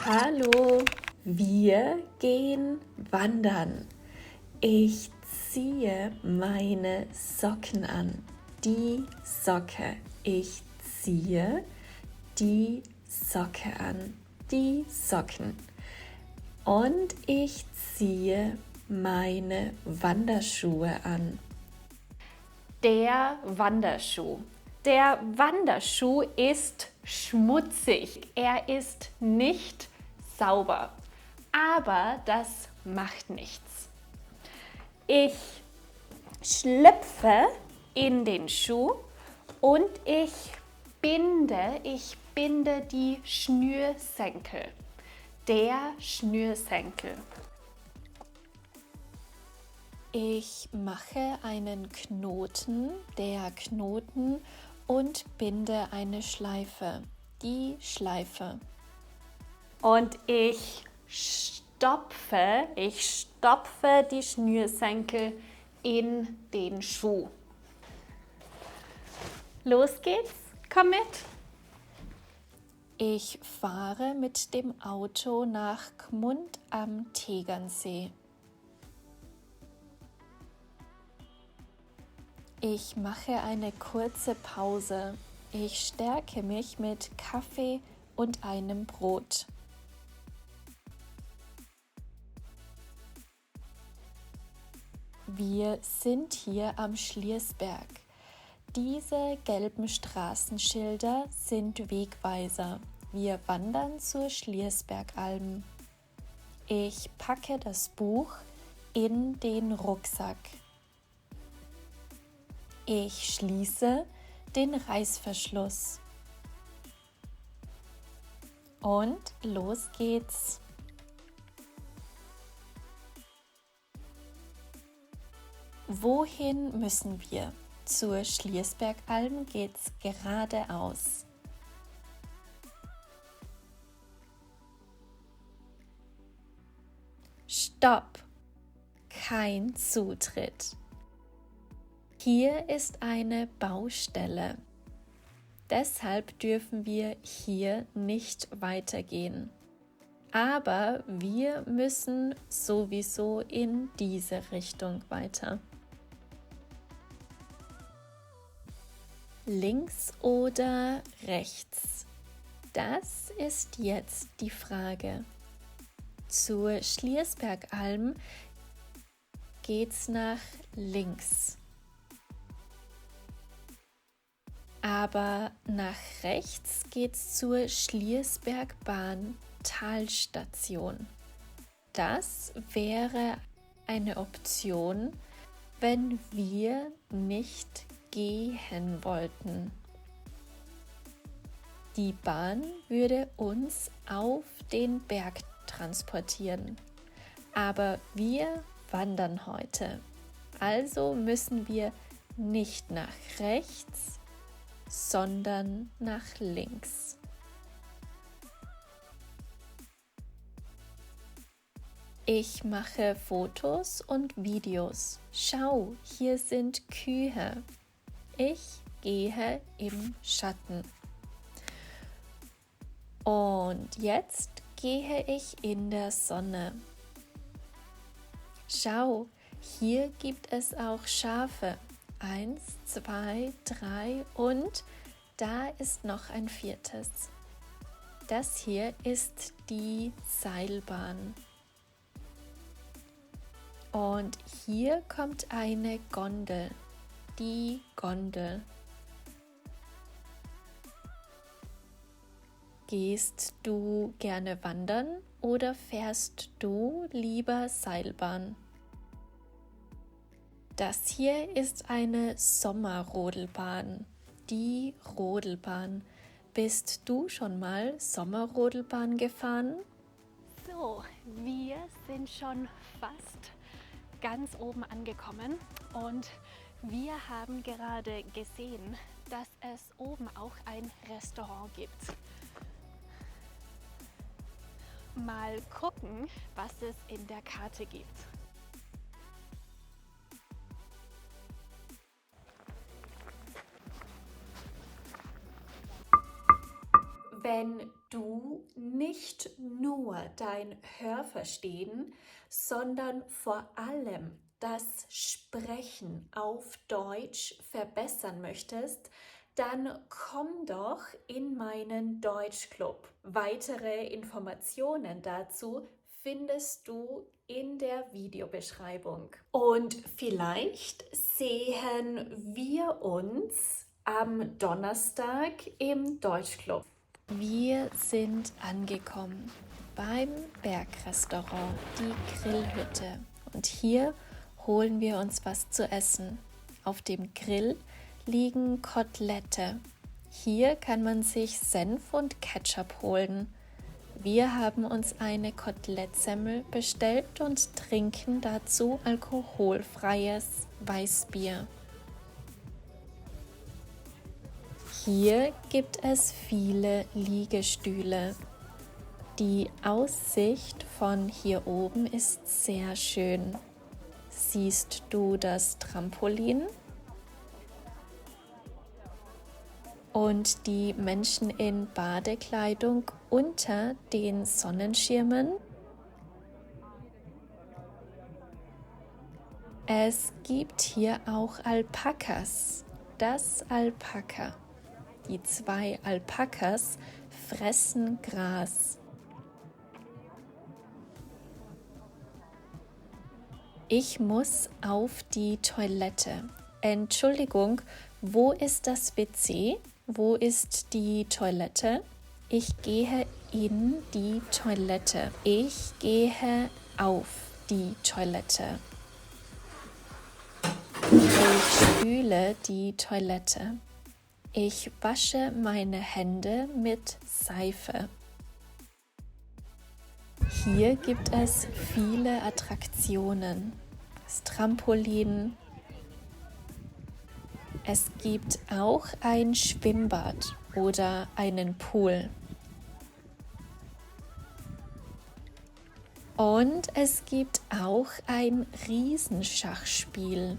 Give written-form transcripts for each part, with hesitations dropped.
Hallo, wir gehen wandern. Ich ziehe meine Socken an. Die Socke. Ich ziehe die Socke an. Die Socken. Und ich ziehe meine Wanderschuhe an. Der Wanderschuh. Der Wanderschuh ist schmutzig. Er ist nicht sauber. Aber das macht nichts. Ich schlüpfe in den Schuh und ich binde die Schnürsenkel. Der Schnürsenkel. Ich mache einen Knoten, der Knoten, und binde eine Schleife, die Schleife. Und ich stopfe die Schnürsenkel in den Schuh. Los geht's, komm mit! Ich fahre mit dem Auto nach Gmund am Tegernsee. Ich mache eine kurze Pause. Ich stärke mich mit Kaffee und einem Brot. Wir sind hier am Schliersberg. Diese gelben Straßenschilder sind Wegweiser. Wir wandern zur Schliersbergalm. Ich packe das Buch in den Rucksack. Ich schließe den Reißverschluss. Und los geht's. Wohin müssen wir? Zur Schliersbergalm geht's geradeaus. Stopp! Kein Zutritt. Hier ist eine Baustelle. Deshalb dürfen wir hier nicht weitergehen. Aber wir müssen sowieso in diese Richtung weiter. Links oder rechts? Das ist jetzt die Frage. Zur Schliersbergalm geht's nach links. Aber nach rechts geht's zur Schliersbergbahn Talstation. Das wäre eine Option, wenn wir nicht gehen wollten. Die Bahn würde uns auf den Berg transportieren. Aber wir wandern heute. Also müssen wir nicht nach rechts, sondern nach links. Ich mache Fotos und Videos. Schau, hier sind Kühe. Ich gehe im Schatten. Und jetzt gehe ich in der Sonne. Schau, hier gibt es auch Schafe. 1, 2, 3 und da ist noch ein viertes. Das hier ist die Seilbahn. Und hier kommt eine Gondel, die Gondel. Gehst du gerne wandern oder fährst du lieber Seilbahn? Das hier ist eine Sommerrodelbahn, die Rodelbahn. Bist du schon mal Sommerrodelbahn gefahren? So, wir sind schon fast ganz oben angekommen und wir haben gerade gesehen, dass es oben auch ein Restaurant gibt. Mal gucken, was es in der Karte gibt. wenn du nicht nur dein Hörverstehen, sondern vor allem das Sprechen auf Deutsch verbessern möchtest, dann komm doch in meinen Deutschclub. Weitere Informationen dazu findest du in der Videobeschreibung. Und vielleicht sehen wir uns am Donnerstag im Deutschclub. Wir sind angekommen beim Bergrestaurant, die Grillhütte. Und hier holen wir uns was zu essen. Auf dem Grill liegen Kotelette. Hier kann man sich Senf und Ketchup holen. Wir haben uns eine Kotelettsemmel bestellt und trinken dazu alkoholfreies Weißbier. Hier gibt es viele Liegestühle. Die Aussicht von hier oben ist sehr schön. Siehst du das Trampolin? Und die Menschen in Badekleidung unter den Sonnenschirmen? Es gibt hier auch Alpakas. Das Alpaka. Die 2 Alpakas fressen Gras. Ich muss auf die Toilette. Entschuldigung, wo ist das WC? Wo ist die Toilette? Ich gehe in die Toilette. Ich gehe auf die Toilette. Ich spüle die Toilette. Ich wasche meine Hände mit Seife. Hier gibt es viele Attraktionen. Das Trampolin. Es gibt auch ein Schwimmbad oder einen Pool. Und es gibt auch ein Riesenschachspiel.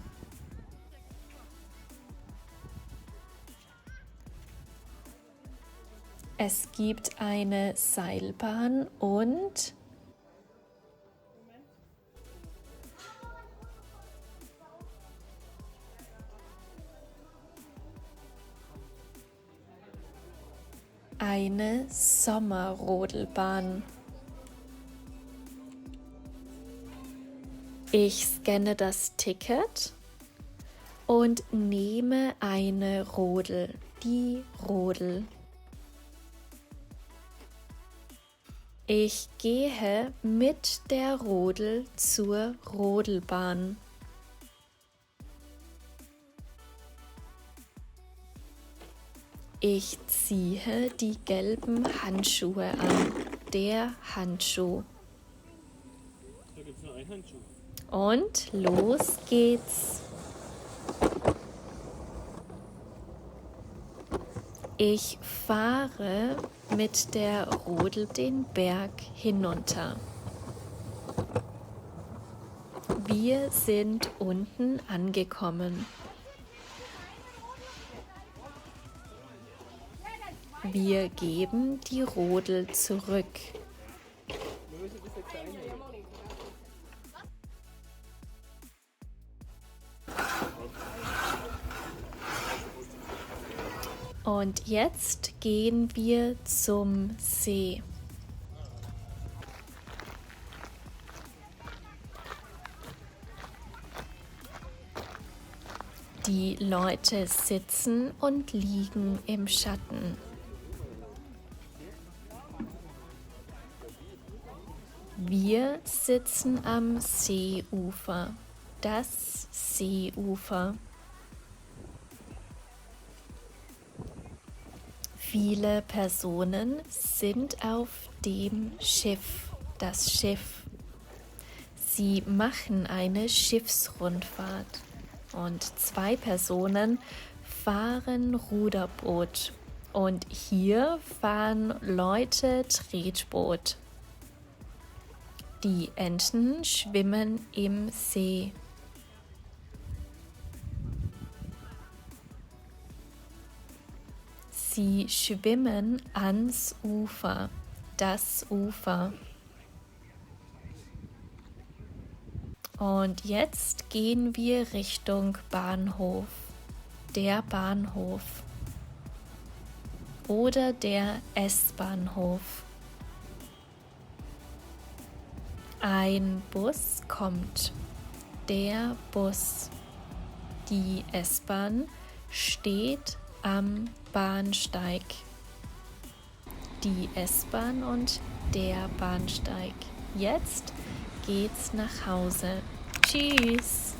Es gibt eine Seilbahn und eine Sommerrodelbahn. Ich scanne das Ticket und nehme eine Rodel, die Rodel. Ich gehe mit der Rodel zur Rodelbahn. Ich ziehe die gelben Handschuhe an. Der Handschuh. Da gibt es nur einen Handschuh. Und los geht's. Ich fahre mit der Rodel den Berg hinunter. Wir sind unten angekommen. Wir geben die Rodel zurück. Und jetzt gehen wir zum See. Die Leute sitzen und liegen im Schatten. Wir sitzen am Seeufer. Das Seeufer. Viele Personen sind auf dem Schiff, das Schiff. Sie machen eine Schiffsrundfahrt und 2 Personen fahren Ruderboot und hier fahren Leute Tretboot. Die Enten schwimmen im See. Sie schwimmen ans Ufer, das Ufer. Und jetzt gehen wir Richtung Bahnhof, der Bahnhof oder der S-Bahnhof. Ein Bus kommt, der Bus. Die S-Bahn steht am Bahnsteig. Die S-Bahn und der Bahnsteig. Jetzt geht's nach Hause. Tschüss!